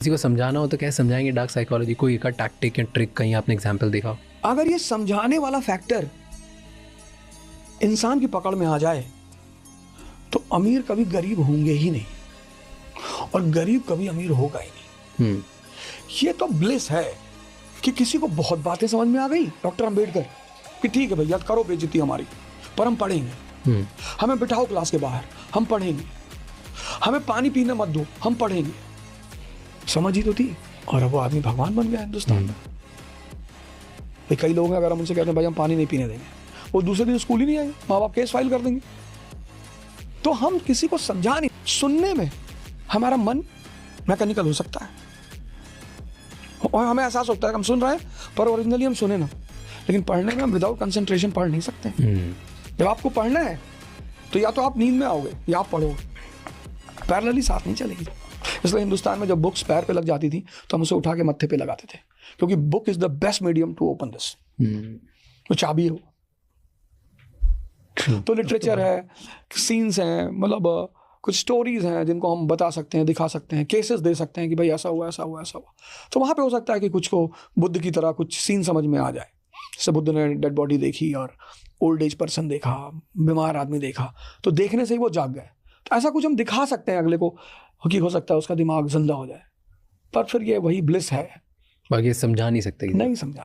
किसी को समझाना हो तो कैसे समझाएंगे? डार्क साइकोलॉजी कोई का टैक्टिक या ट्रिक कहीं आपने एग्जांपल देखा हो? अगर ये समझाने वाला फैक्टर इंसान की पकड़ में आ जाए तो अमीर कभी गरीब होंगे ही नहीं और गरीब कभी अमीर होगा ही नहीं। ये तो ब्लिस है कि किसी को बहुत बातें समझ में आ गई डॉक्टर अंबेडकर कि ठीक है भैया करो बेइज्जती हमारी, पर हम पढ़ेंगे। हमें बिठाओ क्लास के बाहर, हम पढ़ेंगे। हमें पानी पीने मत दो, हम पढ़ेंगे। समझ ही तो थी। और अब वो आदमी भगवान बन गया हिंदुस्तान में। भाई कई लोग हैं, अगर हम उनसे कहते हैं भाई हम पानी नहीं पीने देंगे, वो दूसरे दिन स्कूल ही नहीं आएंगे, माँ बाप केस फाइल कर देंगे। तो हम किसी को समझा नहीं, सुनने में हमारा मन मैकेनिकल हो सकता है और हमें एहसास होता है कि हम सुन रहे हैं पर ओरिजिनली हम सुने ना। लेकिन पढ़ने में हम विदाउट कंसंट्रेशन पढ़ नहीं सकते। जब आपको पढ़ना है तो या तो आप नींद में आओगे या आप पढ़ोगे, पैरेलली साथ नहीं चलेगी। इसलिए हिंदुस्तान में जब बुक्स पैर पे लग जाती थी तो हम उसे उठा के मत्थे पे लगाते थे, क्योंकि book is the best medium to open this. तो चाबी हो। तो लिटरेचर है, सीन्स हैं, मतलब कुछ स्टोरीज हैं जिनको हम बता सकते हैं, दिखा सकते हैं, केसेस दे सकते हैं कि भाई ऐसा हुआ ऐसा हुआ ऐसा हुआ। तो वहाँ पे हो सकता है कि कुछ को बुद्ध की तरह कुछ सीन समझ में आ जाए। जैसे बुद्ध ने डेड बॉडी देखी और ओल्ड एज पर्सन देखा, बीमार आदमी देखा, तो देखने से ही वो जाग गए। तो ऐसा कुछ हम दिखा सकते हैं अगले को कि हो सकता है उसका दिमाग जिंदा हो जाए। पर फिर ये वही ब्लिस है, बाकी समझा नहीं सकते। नहीं समझा।